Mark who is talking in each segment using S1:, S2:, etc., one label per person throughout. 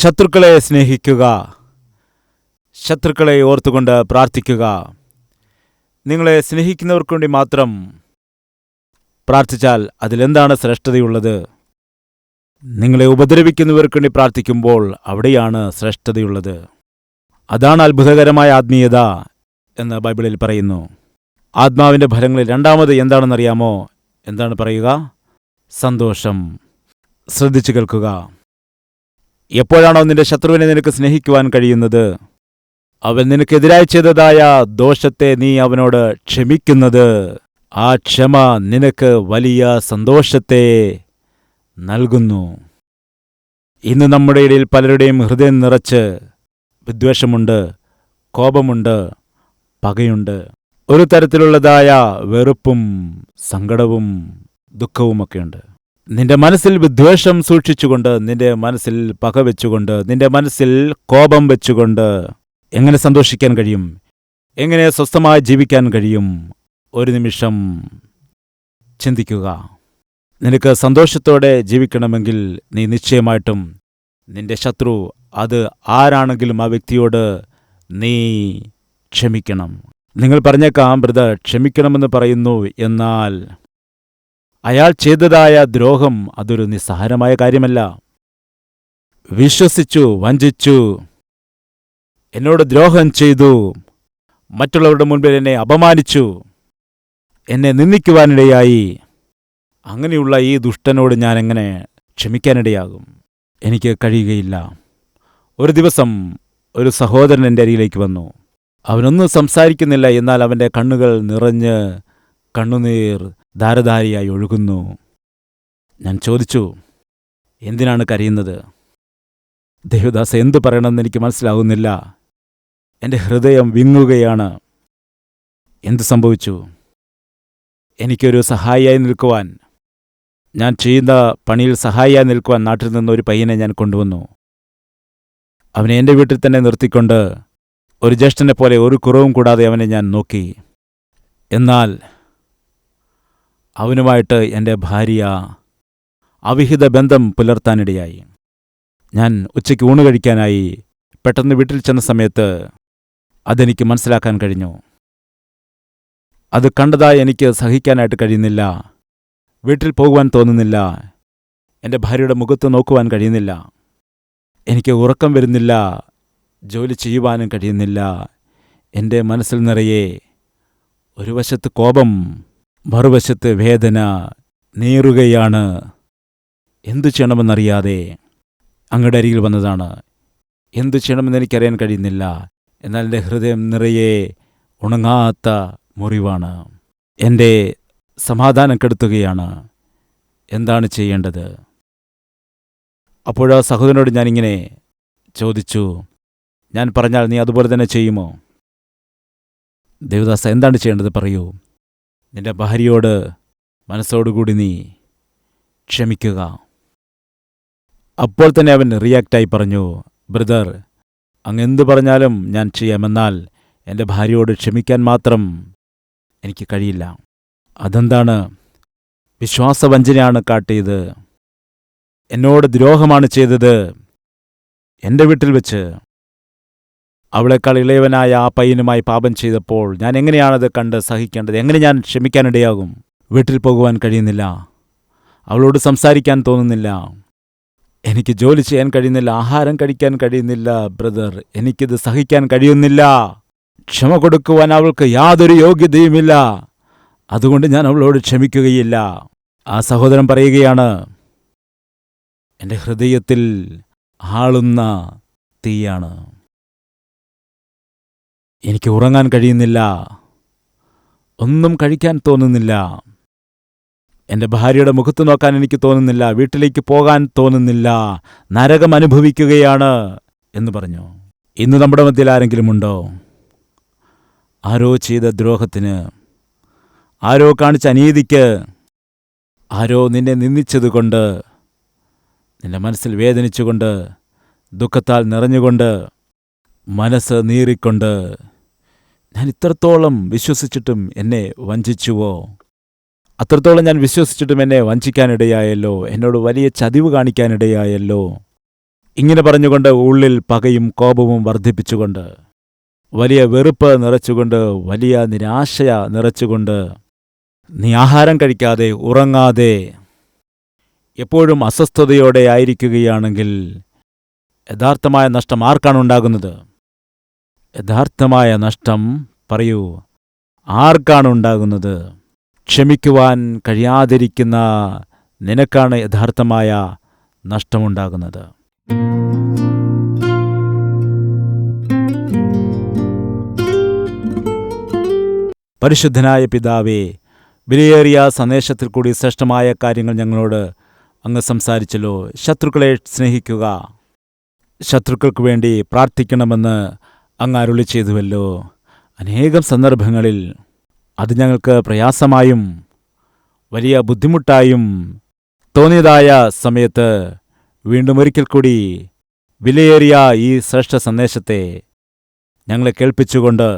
S1: ശത്രുക്കളെ സ്നേഹിക്കുക, ശത്രുക്കളെ ഓർത്തുകൊണ്ട് പ്രാർത്ഥിക്കുക. നിങ്ങളെ സ്നേഹിക്കുന്നവർക്ക് വേണ്ടി മാത്രം പ്രാർത്ഥിച്ചാൽ അതിലെന്താണ് ശ്രേഷ്ഠതയുള്ളത്? നിങ്ങളെ ഉപദ്രവിക്കുന്നവർക്ക് വേണ്ടി പ്രാർത്ഥിക്കുമ്പോൾ അവിടെയാണ് ശ്രേഷ്ഠതയുള്ളത്. അതാണ് അത്ഭുതകരമായ ആത്മീയത എന്ന് ബൈബിളിൽ പറയുന്നു. ആത്മാവിൻ്റെ ഫലങ്ങളിൽ രണ്ടാമത് എന്താണെന്നറിയാമോ? എന്താണ് പറയുക? സന്തോഷം. ശ്രദ്ധിച്ചു കേൾക്കുക. എപ്പോഴാണോ നിന്റെ ശത്രുവിനെ നിനക്ക് സ്നേഹിക്കുവാൻ കഴിയുന്നത്, അവൻ നിനക്കെതിരായി ചെയ്തതായ ദോഷത്തെ നീ അവനോട് ക്ഷമിക്കുന്നത്, ആ ക്ഷമ നിനക്ക് വലിയ സന്തോഷത്തെ നൽകുന്നു. ഇന്ന് നമ്മുടെ ഇടയിൽ പലരുടെയും ഹൃദയം നിറച്ച് വിദ്വേഷമുണ്ട്, കോപമുണ്ട്, പകയുണ്ട്, ഒരു തരത്തിലുള്ളതായ വെറുപ്പും സങ്കടവും ദുഃഖവുമൊക്കെയുണ്ട്. നിന്റെ മനസ്സിൽ വിദ്വേഷം സൂക്ഷിച്ചുകൊണ്ട്, നിന്റെ മനസ്സിൽ പക വെച്ചുകൊണ്ട്, നിന്റെ മനസ്സിൽ കോപം വെച്ചുകൊണ്ട് എങ്ങനെ സന്തോഷിക്കാൻ കഴിയും? എങ്ങനെ സ്വസ്ഥമായി ജീവിക്കാൻ കഴിയും? ഒരു നിമിഷം ചിന്തിക്കുക. നിനക്ക് സന്തോഷത്തോടെ ജീവിക്കണമെങ്കിൽ നീ നിശ്ചയമായിട്ടും നിന്റെ ശത്രു, അത് ആരാണെങ്കിലും ആ വ്യക്തിയോട് നീ ക്ഷമിക്കണം. നിങ്ങൾ പറഞ്ഞേക്കാം, ബ്രദർ ക്ഷമിക്കണമെന്ന് പറയുന്നു, എന്നാൽ അയാൾ ചെയ്തതായ ദ്രോഹം അതൊരു നിസ്സാരമായ കാര്യമല്ല. വിശ്വസിച്ചു, വഞ്ചിച്ചു, എന്നോട് ദ്രോഹം ചെയ്തു, മറ്റുള്ളവരുടെ മുൻപിൽ എന്നെ അപമാനിച്ചു, എന്നെ നിന്ദിക്കുവാനിടയായി. അങ്ങനെയുള്ള ഈ ദുഷ്ടനോട് ഞാൻ എങ്ങനെ ക്ഷമിക്കാനിടയാകും? എനിക്ക് കഴിയുകയില്ല. ഒരു ദിവസം ഒരു സഹോദരൻ എൻ്റെ അരികിലേക്ക് വന്നു. അവനൊന്നും സംസാരിക്കുന്നില്ല, എന്നാൽ അവൻ്റെ കണ്ണുകൾ നിറഞ്ഞ് കണ്ണുനീർ ധാരധാരയായി ഒഴുകുന്നു. ഞാൻ ചോദിച്ചു, എന്തിനാണ് കരയുന്നത്? ദേവദാസ, എന്തു പറയണമെന്ന് എനിക്ക് മനസ്സിലാകുന്നില്ല. എൻ്റെ ഹൃദയം വിങ്ങുകയാണ്. എന്തു സംഭവിച്ചു? എനിക്കൊരു സഹായിയായി നിൽക്കുവാൻ, ഞാൻ ചെയ്യുന്ന പണിയിൽ സഹായിയായി നിൽക്കുവാൻ നാട്ടിൽ നിന്നൊരു പയ്യനെ ഞാൻ കൊണ്ടുവന്നു. അവനെ എൻ്റെ വീട്ടിൽ തന്നെ നിർത്തിക്കൊണ്ട് ഒരു ജ്യേഷ്ഠനെ പോലെ ഒരു കുറവും കൂടാതെ അവനെ ഞാൻ നോക്കി. എന്നാൽ അവനുമായിട്ട് എൻ്റെ ഭാര്യ അവിഹിത ബന്ധം പുലർത്താനിടയായി. ഞാൻ ഉച്ചയ്ക്ക് ഊണ് കഴിക്കാനായി പെട്ടെന്ന് വീട്ടിൽ ചെന്ന സമയത്ത് അതെനിക്ക് മനസ്സിലാക്കാൻ കഴിഞ്ഞു. അത് കണ്ടതായി എനിക്ക് സഹിക്കാനായിട്ട് കഴിയുന്നില്ല. വീട്ടിൽ പോകുവാൻ തോന്നുന്നില്ല. എൻ്റെ ഭാര്യയുടെ മുഖത്ത് നോക്കുവാൻ കഴിയുന്നില്ല. എനിക്ക് ഉറക്കം വരുന്നില്ല. ജോലി ചെയ്യുവാനും കഴിയുന്നില്ല. എൻ്റെ മനസ്സിൽ നിറയെ ഒരു വശത്ത് കോപം, മറുവശത്ത് വേദന നീറുകയാണ്. എന്തു ചെയ്യണമെന്നറിയാതെ അങ്ങയുടെ അരികിൽ വന്നതാണ്. എന്തു ചെയ്യണമെന്ന് എനിക്കറിയാൻ കഴിയുന്നില്ല. എന്നാൽ എൻ്റെ ഹൃദയം നിറയെ ഉണങ്ങാത്ത മുറിവാണ്. എൻ്റെ സമാധാനം കെടുത്തുകയാണ്. എന്താണ് ചെയ്യേണ്ടത്? അപ്പോഴാ സഹോദരനോട് ഞാനിങ്ങനെ ചോദിച്ചു, ഞാൻ പറഞ്ഞാൽ നീ അതുപോലെ തന്നെ ചെയ്യുമോ? ദേവദാസ, എന്താണ് ചെയ്യേണ്ടത് പറയൂ. നിന്റെ ഭാര്യയോട് മനസ്സോടുകൂടി നീ ക്ഷമിക്കുക. അപ്പോൾ തന്നെ അവൻ റിയാക്റ്റായി പറഞ്ഞു, ബ്രദർ, അങ്ങ് എന്തു പറഞ്ഞാലും ഞാൻ ചെയ്യാമെന്നാൽ എൻ്റെ ഭാര്യയോട് ക്ഷമിക്കാൻ മാത്രം എനിക്ക് കഴിയില്ല. അതെന്താണ്? വിശ്വാസവഞ്ചനയാണ് കാട്ടിയത്. എന്നോട് ദ്രോഹമാണ് ചെയ്തത്. എൻ്റെ വീട്ടിൽ വെച്ച് അവളെക്കാൾ ഇളയവനായ ആ പയ്യനുമായി പാപം ചെയ്തപ്പോൾ ഞാൻ എങ്ങനെയാണത് കണ്ട് സഹിക്കേണ്ടത്? എങ്ങനെ ഞാൻ ക്ഷമിക്കാനിടയാകും? വീട്ടിൽ പോകുവാൻ കഴിയുന്നില്ല. അവളോട് സംസാരിക്കാൻ തോന്നുന്നില്ല. എനിക്ക് ജോലി ചെയ്യാൻ കഴിയുന്നില്ല. ആഹാരം കഴിക്കാൻ കഴിയുന്നില്ല. ബ്രദർ, എനിക്കിത് സഹിക്കാൻ കഴിയുന്നില്ല. ക്ഷമ കൊടുക്കുവാൻ അവൾക്ക് യാതൊരു യോഗ്യതയുമില്ല. അതുകൊണ്ട് ഞാൻ അവളോട് ക്ഷമിക്കുകയില്ല. ആ സഹോദരൻ പറയുകയാണ്, എൻ്റെ ഹൃദയത്തിൽ ആളുന്ന തീയാണ്. എനിക്ക് ഉറങ്ങാൻ കഴിയുന്നില്ല. ഒന്നും കഴിക്കാൻ തോന്നുന്നില്ല. എൻ്റെ ഭാര്യയുടെ മുഖത്ത് നോക്കാൻ എനിക്ക് തോന്നുന്നില്ല. വീട്ടിലേക്ക് പോകാൻ തോന്നുന്നില്ല. നരകം അനുഭവിക്കുകയാണ് എന്ന് പറഞ്ഞു. ഇന്ന് നമ്മുടെ മധ്യയിൽ ആരെങ്കിലും ഉണ്ടോ? ആരോ ചെയ്ത ദ്രോഹത്തിന്, ആരോ കാണിച്ച അനീതിക്ക്, ആരോ നിന്നെ നിന്ദിച്ചതുകൊണ്ട്, നിന്റെ മനസ്സിൽ വേദനിച്ചുകൊണ്ട്, ദുഃഖത്താൽ നിറഞ്ഞുകൊണ്ട്, മനസ്സ് നീറിക്കൊണ്ട്, ഞാൻ ഇത്രത്തോളം വിശ്വസിച്ചിട്ടും എന്നെ വഞ്ചിച്ചുവോ? അത്രത്തോളം ഞാൻ വിശ്വസിച്ചിട്ടും എന്നെ വഞ്ചിക്കാനിടയായല്ലോ. എന്നോട് വലിയ ചതിവ് കാണിക്കാനിടയായല്ലോ. ഇങ്ങനെ പറഞ്ഞുകൊണ്ട് ഉള്ളിൽ പകയും കോപവും വർദ്ധിപ്പിച്ചുകൊണ്ട്, വലിയ വെറുപ്പ് നിറച്ചുകൊണ്ട്, വലിയ നിരാശ നിറച്ചുകൊണ്ട്, നീ ആഹാരം കഴിക്കാതെ ഉറങ്ങാതെ എപ്പോഴും അസ്വസ്ഥതയോടെ ആയിരിക്കുകയാണെങ്കിൽ യഥാർത്ഥമായ നഷ്ടം ആർക്കാണുണ്ടാകുന്നത്? യഥാർത്ഥമായ നഷ്ടം പറയൂ, ആർക്കാണുണ്ടാകുന്നത്? ക്ഷമിക്കുവാൻ കഴിയാതിരിക്കുന്ന നിനക്കാണ് യഥാർത്ഥമായ നഷ്ടമുണ്ടാകുന്നത്. പരിശുദ്ധനായ പിതാവേ, വിലയേറിയ സന്ദേശത്തിൽ കൂടി ശ്രേഷ്ഠമായ കാര്യങ്ങൾ ഞങ്ങളോട് അങ്ങ് സംസാരിച്ചല്ലോ. ശത്രുക്കളെ സ്നേഹിക്കുക, ശത്രുക്കൾക്ക് വേണ്ടി പ്രാർത്ഥിക്കണമെന്ന് അങ്ങ് അരുളി ചെയ്തുവല്ലോ. അനേകം സന്ദർഭങ്ങളിൽ അത് ഞങ്ങൾക്ക് പ്രയാസമായും വലിയ ബുദ്ധിമുട്ടായും തോന്നിയതായ സമയത്ത് വീണ്ടും ഒരിക്കൽ കൂടി വിലയേറിയ ഈ ശ്രേഷ്ഠ സന്ദേശത്തെ ഞങ്ങളെ കേൾപ്പിച്ചുകൊണ്ട്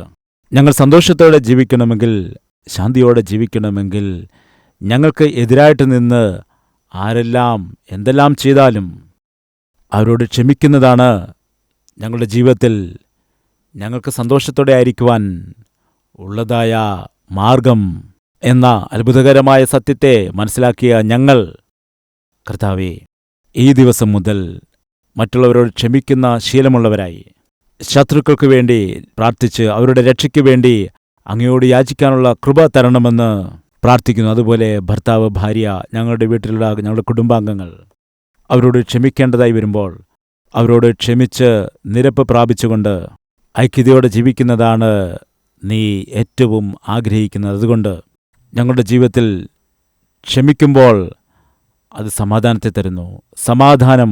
S1: ഞങ്ങൾ സന്തോഷത്തോടെ ജീവിക്കണമെങ്കിൽ, ശാന്തിയോടെ ജീവിക്കണമെങ്കിൽ, ഞങ്ങൾക്ക് എതിരായിട്ട് നിന്ന് ആരെല്ലാം എന്തെല്ലാം ചെയ്താലും അവരോട് ക്ഷമിക്കുന്നതാണ് ഞങ്ങളുടെ ജീവിതത്തിൽ ഞങ്ങൾക്ക് സന്തോഷത്തോടെ ആയിരിക്കുവാൻ ഉള്ളതായ മാർഗം എന്ന അത്ഭുതകരമായ സത്യത്തെ മനസ്സിലാക്കിയ ഞങ്ങൾ, കർത്താവേ, ഈ ദിവസം മുതൽ മറ്റുള്ളവരോട് ക്ഷമിക്കുന്ന ശീലമുള്ളവരായി, ശത്രുക്കൾക്ക് വേണ്ടി പ്രാർത്ഥിച്ച് അവരുടെ രക്ഷയ്ക്ക് വേണ്ടി അങ്ങയോട് യാചിക്കാനുള്ള കൃപ തരണമെന്ന് പ്രാർത്ഥിക്കുന്നു. അതുപോലെ ഭർത്താവ്, ഭാര്യ, ഞങ്ങളുടെ വീട്ടിലുള്ള ഞങ്ങളുടെ കുടുംബാംഗങ്ങൾ അവരോട് ക്ഷമിക്കേണ്ടതായി വരുമ്പോൾ അവരോട് ക്ഷമിച്ച് നിരപ്പ് പ്രാപിച്ചുകൊണ്ട് ഐക്യതയോടെ ജീവിക്കുന്നതാണ് നീ ഏറ്റവും ആഗ്രഹിക്കുന്നത്. അതുകൊണ്ട് ഞങ്ങളുടെ ജീവിതത്തിൽ ക്ഷമിക്കുമ്പോൾ അത് സമാധാനത്തെ തരുന്നു. സമാധാനം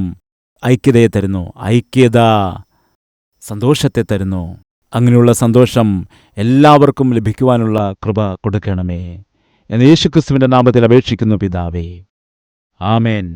S1: ഐക്യതയെ തരുന്നു. ഐക്യത സന്തോഷത്തെ തരുന്നു. അങ്ങനെയുള്ള സന്തോഷം എല്ലാവർക്കും ലഭിക്കുവാനുള്ള കൃപ കൊടുക്കണമേ എന്ന് യേശുക്രിസ്തുവിന്റെ നാമത്തിൽ അപേക്ഷിക്കുന്നു പിതാവേ. ആമേൻ.